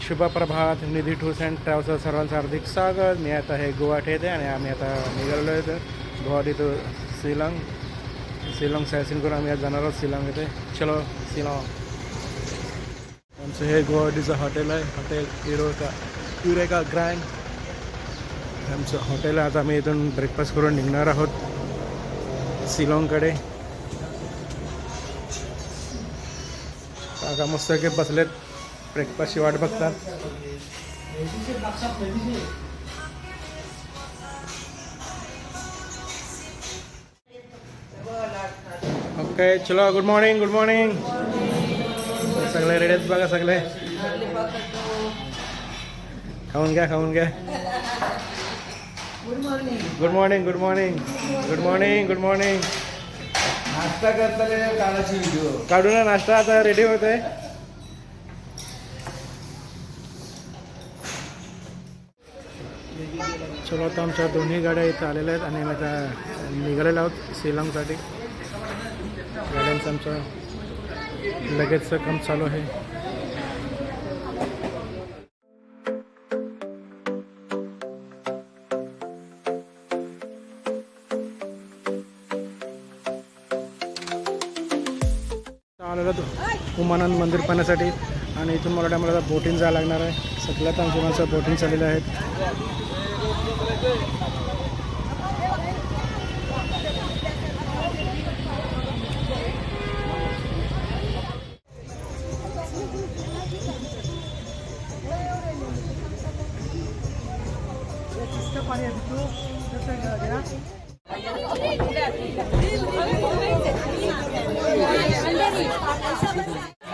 शुभ प्रभात. निधी tours and ट्रॅव्हल्सचं सर्वांचं हार्दिक स्वागत. मी आता आहे गुवाहाटी येथे आणि आम्ही आता निघालेलो आहे गुवाहाटी टू शिलाँग सायसिंग करून आम्ही आज जाणार आहोत शिलाँग येथे. चलो शिलाँग. आमचं हे गुवाहाटीचं हॉटेल आहे, हॉटेल युरेका ग्रँड आमचं हॉटेल आहे. आता आम्ही इथून ब्रेकफास्ट करून निघणार आहोत शिलाँगकडे. काका मस्त की बसलेत ब्रेकफास्टची वाट बघतात. ओके चलो. Good morning. Good morning. सगळे रेडी आहेत बघा सगळे. खाऊन घ्या खाऊन घ्या. Good morning. Good morning. Good morning. Good morning. नाश्ता करता कालाची व्हिडिओ काढू ना. नाश्ता आता रेडी होते. चलो आता आमच्या दोन्ही गाड्या इथं आलेल्या आहेत आणि आम्ही आता निघालेलो आहोत शिलाँगसाठी. गाड्यांचं आमचं लगेचचं काम चालू आहे. आलेलो उमानंद मंदिर पाहण्यासाठी आणि इथून मला बोटिंग जायला लागणार आहे. सगळ्यात आमच्या माणसं बोटिंग चाललेलं आहेत.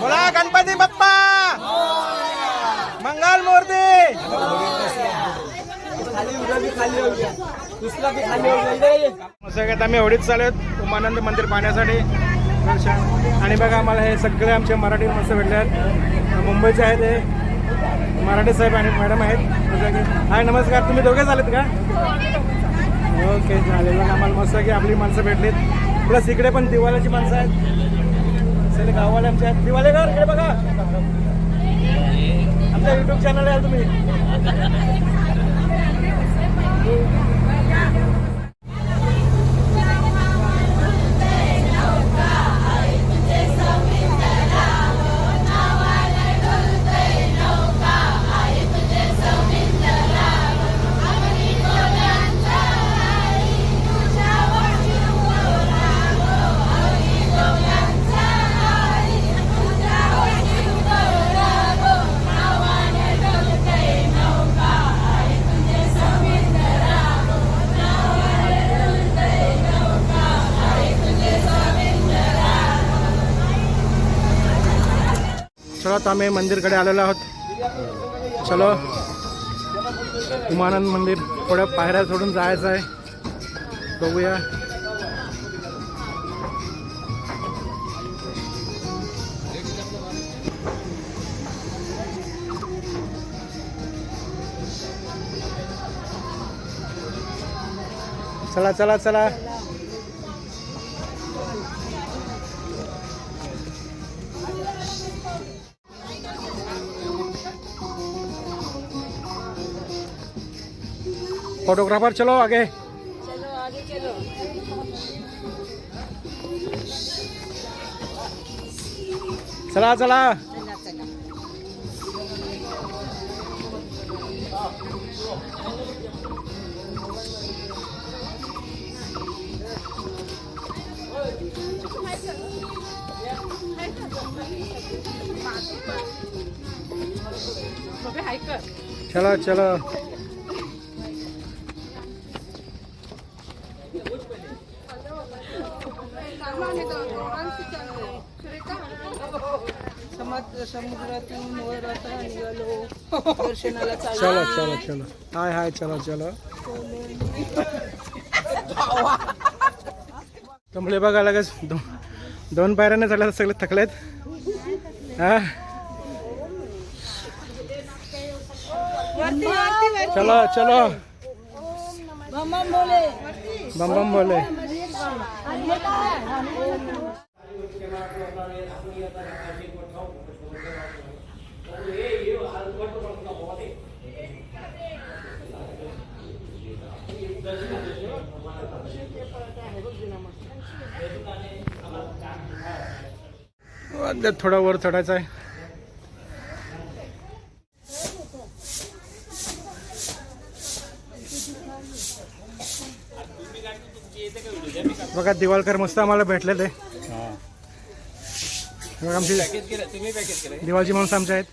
बोला गणपती बाप्पा मंगल मूर्ती. सगळ्यात आम्ही होडीत चालू आहेत उमानंद मंदिर पाहण्यासाठी. आणि बघा आम्हाला हे सगळे आमचे मराठी माणसं भेटले आहेत. मुंबईचे आहेत हे मराठी साहेब आणि मॅडम आहेत. हाय नमस्कार. तुम्ही दोघे झालेत का? ओके झालेलं. आम्हाला मस्त की आपली माणसं भेटलीत. प्लस इकडे पण दिवाळीची माणसं आहेत. सगळे गाववाले आमचे आहेत. दिवाळे घर इकडे बघा. आमच्या युट्यूब चॅनल आहे तुम्ही. चलो आता आम्ही मंदिरकडे आलेलो आहोत. चलो उमानंद मंदिर थोड्या पायऱ्या सोडून जायचं आहे. बघूया. चला चला चला. फोटोग्राफर चलो आगे. चलो आगे चलो. चला चला. चला चला. चलो चलो. समुद्रातून वर आता निघालो दर्शनाला. चलो चलो चलो. हाय हाय. चलो चलो. कमले बघा लगेच दोन पायऱ्याने झाल्या सगळे थकलेत. हा चलो चलो. बम बम बोले. बम बम बोले. थोडा वर चढायचा आहे. बघा दिवाळकर मस्त आम्हाला भेटलेले. बघा आमची दिवाळची माणसं आमच्या आहेत.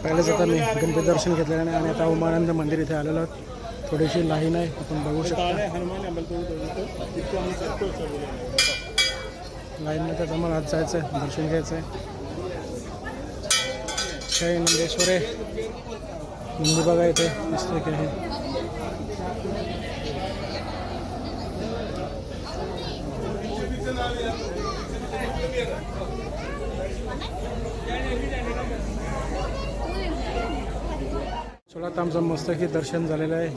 पहिलेच आता मी गणपती दर्शन घेतलेलं नाही आणि आता उमानंद मंदिर इथे आलेलो आहोत. थोडीशी लाईन आहे, आपण बघू शकता. लाईनमध्ये आता मला आज जायचं आहे, दर्शन घ्यायचं आहे. जय नंदेश्वर आहे मंदिर बघा इथे मस्त आहे. चला आता आमचं मस्तपैकी दर्शन झालेलं आहे.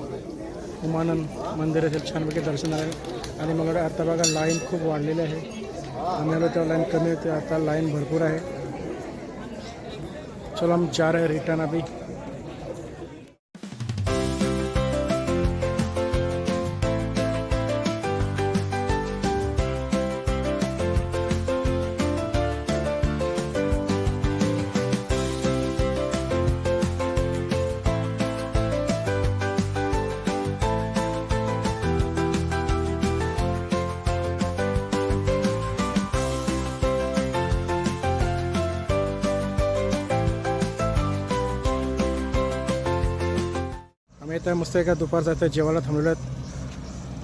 उमानंद मंदिर येथे छानपैकी दर्शन झालं आहे आणि मला आता बघा लाईन खूप वाढलेली आहे. आम्ही आलो तेव्हा लाईन कमी होती, आता लाईन भरपूर आहे. चलो हम जा रहे हैं रिटर्न अभी. आम्ही आता मस्त एका दुपारचा आता जेवायला थांबलेलो आहेत.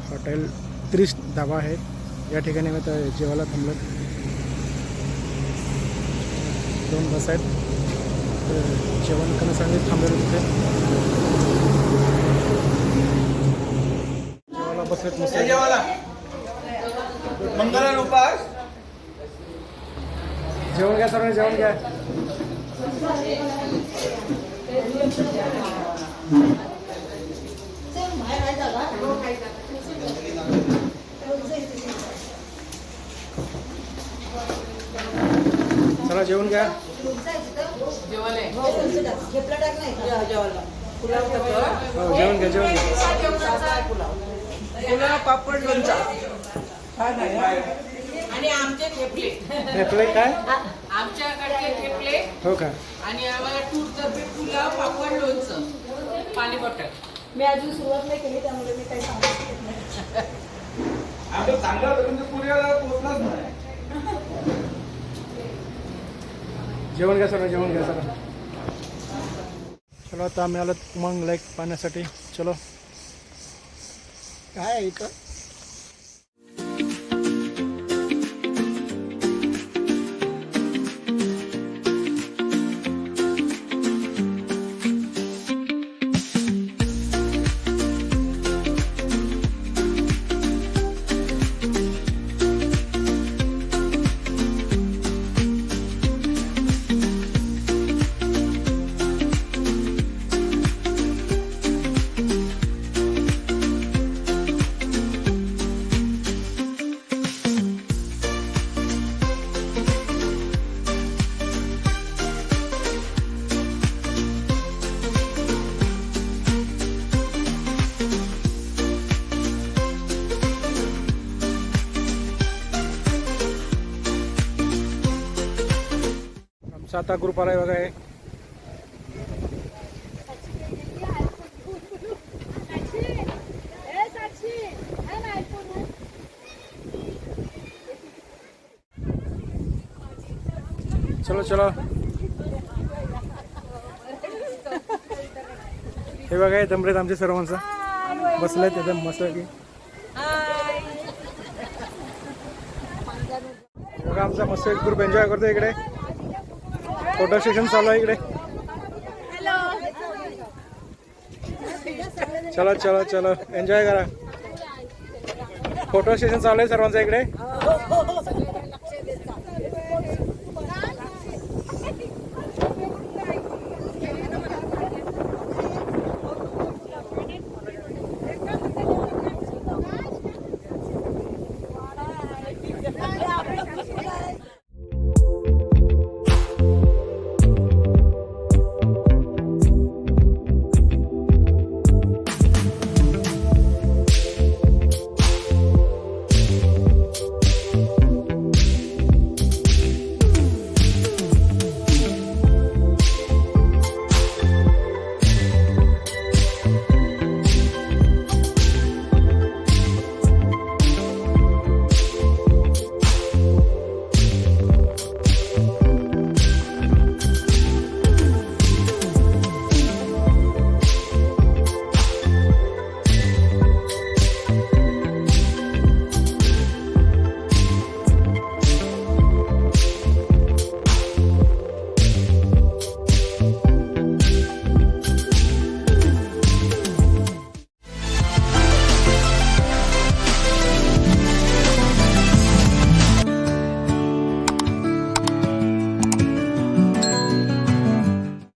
हॉटेल त्रिश धाबा आहे, या ठिकाणी आम्ही आता जेवायला थांबलो. 2 बस आहेत, जेवण करण्यासाठी थांबलेलो तिथे. जेवायला बसलेत मस्त. मंगळवार उपास जेवण घ्या सर्वांनी, जेवण घ्या. चला जेवण घ्या. हो जेवण घ्या, जेवण घ्या. पापड लोणचा आणि आमचे ठेपले. ठेपले काय? आमच्याकडचे ठेपले हो का? आणि आम्हाला तूरतर्फे पुलाव, पापड, लोणचं, पाणी बॉटल. मी अजून सुरुवात नाही केली त्यामुळे मी काही सांगू शकत नाही. आमचं चांगलं होतं पण ते पुण्याला पोहोचलाच नाही. जेवण घ्या सर, जेवण घ्या सर. चलो आता आम्ही आलो उमंग लेक पाहण्यासाठी. चलो काय आहे इथं? आता ग्रुप आलाय बघा. हे चलो चलो, हे बघा हे दमरेत आमचे सर्वांचं बसलंय तिथे मस्त की. बघा आमचा मस्त एक ग्रुप एन्जॉय करतो इकडे. फोटो सेशन चालू आहे इकडे. चलो चलो चलो एन्जॉय करा. फोटो सेशन चालू आहे सर्वांचं इकडे.